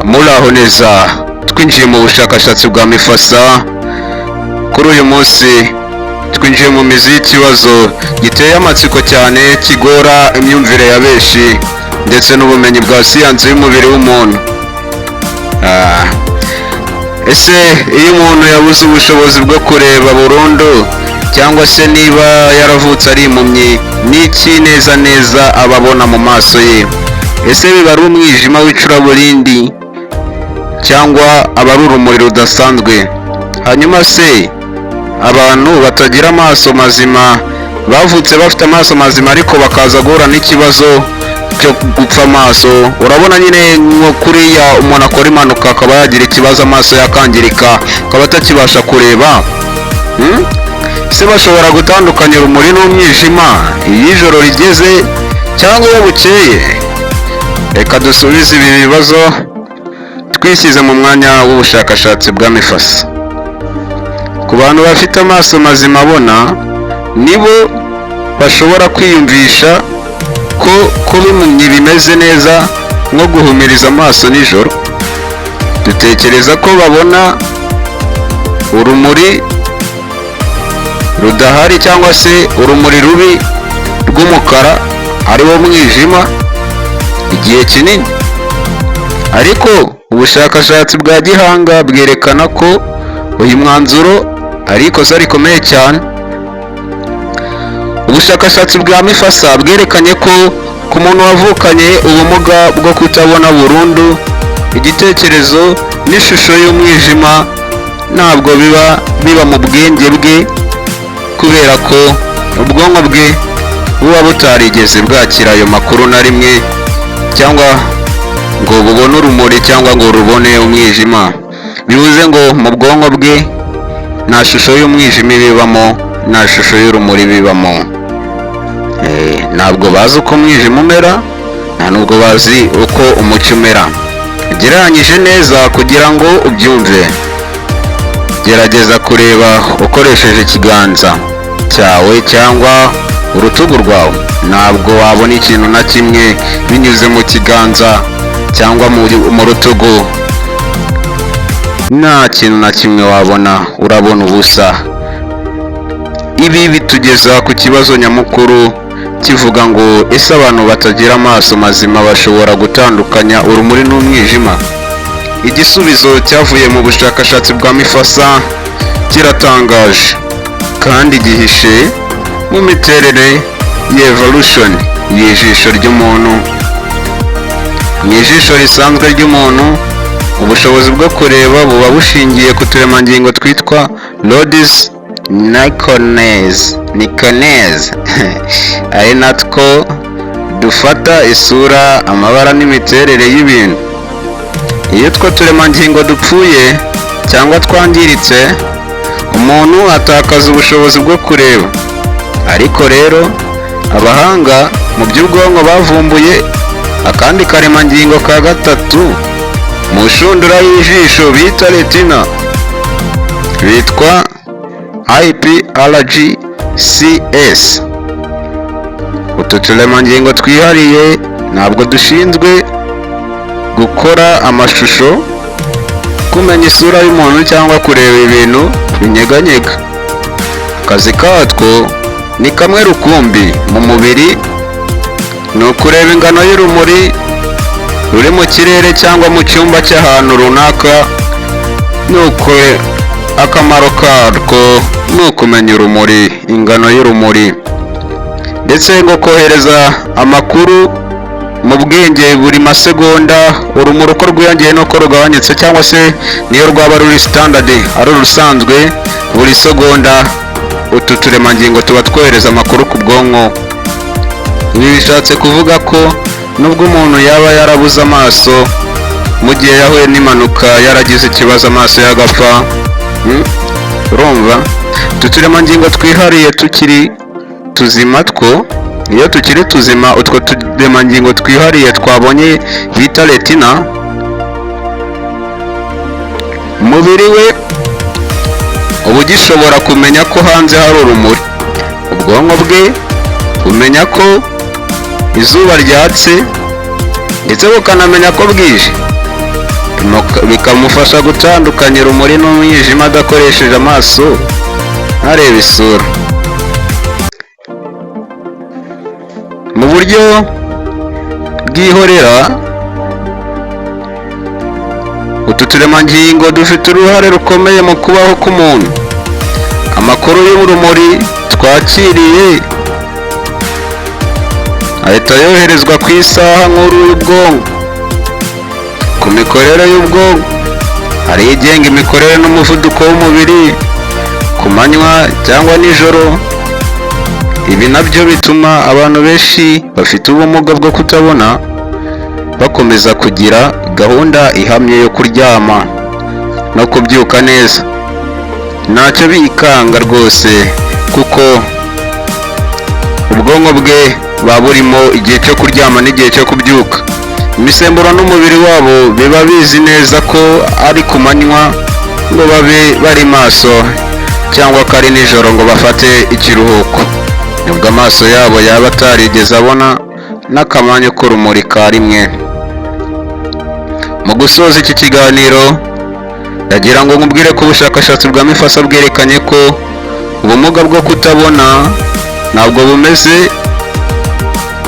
muraho neza, twinjiye mu bushakashatsi bwa Mifasa. Kuri uyu munsi twinjiye mu mizi y'ikibazo giteye amatsiko cyane, kigora imyumvire ya benshi ndetse n'ubumenyi bwa siyansi y'umubiri w'umuntu. Ese iyo umuntu yabuze ubushobozi bwo kureba burundu, cyangwa se niba yaravutse ari impumyi, n'iki neza neza aba abona mu maso ye? Ese biba ari umwijima w'icuraburindi cyangwa aba ari urumuri rudasanzwe? Hanyuma se abantu batagira amaso mazima, bavutse bafite amaso mazima ariko bakaza guhura n'ikibazo cyo gupfa amaso? Urabona nyine nko kuriya umuntu akora impanuka akaba yagira ikibazo, amaso yakangirika akaba atakibasha kureba. Se bashobora gutandukanya urumuri n'umwijima iyo ijoro rigeze cyangwa iyo bukeye? Reka dusubize ibi bibazo twishyize mu mwanya w'ubushakashatsi bwa Mifasa. Ku bantu bafite amaso mazima abona, nibo bashobora kwiyumvisha ko kuba impumyi bimeze neza nko guhumiriza amaso nijoro. Dutekereza ko babona urumuri rudahari cyangwa se urumuri rubi rw'umukara ari wo mwijima igihe kinini, ariko ubushakashatsi bwa gihanga bwerekana ko uyu mwanzuro ari ikosa rikomeye cyane. Ubushakashatsi bwa Mifasa bwerekanye ko ku muntu wavukanye ubumuga bwo kutabona burundu, igitekerezo n'ishusho y'umwijima ntabwo biba mu bwenge bwe, kubera ko ubwonko bwe buba butarigeze bwakira ayo makuru na rimwe, cyangwa ngo bubone urumuri cyangwa ngo rubone umwijima. Bivuze ngo mu bwonko bwe nta shusho y'umwijima ibibamo, nta shusho y'urumuri bibamo. Ntabwo bazi uko umwijima umera, nta nubwo bazi uko umucyo umera. Ugereranyije neza kugira ngo ubyumve, gerageza kureba ukoresheje ikiganza cyawe cyangwa urutugu rwawe. Ntabwo wabona ikintu na kimwe binyuze mu kiganza cyangwa mu rutugu. Nta kintu na kimwe wabona, urabona ubusa. Ibi bitugeza ku kibazo nyamukuru kivuga ngo ese abantu batagira amaso mazima bashobora gutandukanya urumuri n'umwijima? Igisubizo cyavuye mu bushakashatsi bwa Mifasa kiratangaje kandi gihishe mu miterere y'evolution y'ijisho ry'umuntu. Mu ijisho risanzwe ry'umuntu, ubushobozi bwo kureba buba bushingiye ku turemangingo twitwa rods niconese ari natwo dufata isura, amabara n'imiterere y'ibintu. Iyo utwo turemangingo dupfuye cyangwa twangiritse, umuntu atakaza ubushobozi bwo kureba. Ariko rero abahanga mu by'ubwonko bavumbuye akandi karemangingo ka gatatu mu nshundura y'ijisho bita retina, bitwa IPRGCS. Utu turemangingo twihariye ntabwo dushinzwe gukora amashusho, kumenya isura y'umuntu cyangwa kureba ibintu binyeganyega. Akazi katwo ni kamwe rukumbi mu mubiri, ni ukureba ingano y'urumuri ruri mu kirere cyangwa mu cyumba cy'ahantu runaka. Nuko akamaro karwo ni ukumenya urumuri, ingano y'urumuri, ndetse no kohereza amakuru mu bwenge buri masegonda. Urumuri uko rwiyongeye n'uko rugabanyutse, cyangwa se niyo rwaba ruri standard ari urusanzwe, buri segonda utu turemangingo tuba twohereza amakuru ku bwonko. Ibi bishatse kuvuga ko nubwo umuntu yaba yarabuze amaso mu gihe yahuye n'impanuka, yaragize ikibazo amaso yagapfa, urumva utu turemangingo twihariye tukiri tuzima iyo tukiri tuzima, utwo turemangingo twihariye twabonye bita retina, umubiri we uba ugishobora kumenya ko hanze hari urumuri. Ubwonko bwe bumenya ko izuba ryatse ndetse bukanamenya ko bwije. bikamufasha gutandukanya urumuri n'umwijima adakoresheje amaso ntarebe isura. Mu buryo bwihorera, utu turemangingo dufite uruhare rukomeye mu kubaho k'umuntu. Amakuru y'urumuri twakiriye ahita yoherezwa ku isaha nkuru y'ubwonko, ku mikorere y'ubwonko. Hari igenga imikorere n'umuvuduko w'umubiri ku manywa cyangwa nijoro. Ibi nabyo bituma abantu benshi bafite ubumuga bwo kutabona bakomeza kugira gahunda ihamye yo kuryama no kubyuka neza. Ntacyo bikanga rwose, kuko ubwonko bwe buba burimo igihe cyo kuryama n'igihe cyo kubyuka. Imisemburo n'umubiri wabo biba bizi neza ko ari ku manywa ngo babe bari maso, cyangwa ko ari nijoro ngo bafate ikiruhuko, nibwo amaso yabo yaba atarigeze abona n'akamanyu k'urumuri ka rimwe. Mu gusoza iki kiganiro, ndagira ngo nkubwire ko ubushakashatsi bwa Mifasa bwerekanye ko ubumuga bwo kutabona ntabwo bumeze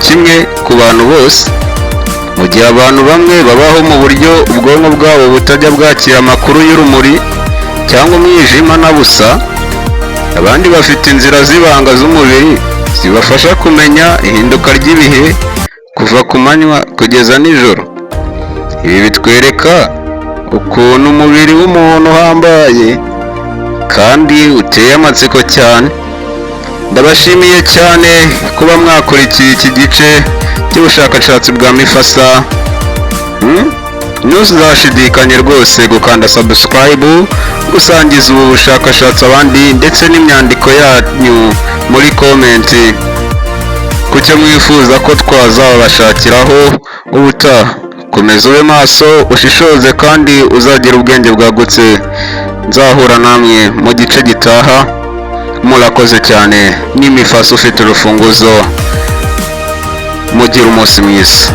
kimwe ku bantu bose. Mu gihe abantu bamwe babaho mu buryo ubwonko bwabo butajya bwakira amakuru y'urumuri cyangwa umwijima na busa, abandi bafite inzira z'ibanga z'umubiri zibafasha kumenya ihinduka ry'ibihe kuva ku manywa kugeza nijoro. Ibi bitwereka ukuntu umubiri w'umuntu uhambaye kandi uteye amatsiko cyane. Ndabashimiye cyane kuba mwakurikiye iki gice cy'ubushakashatsi bwa Mifasa. Ntuzashidikanye rwose gukanda subscribe, gusangiza ubu bushakashatsi abandi, ndetse n'imyandiko yanyu muri comment ku cyo mwifuza ko twazabashakiraho ubutaha. Komeza ube maso, ushishoze kandi uzagira ubwenge bwagutse. Nzahura namwe mu gice gitaha. Murakoze cyane. Ni Mifasa ufite urufunguzo. Mugire umunsi mwiza.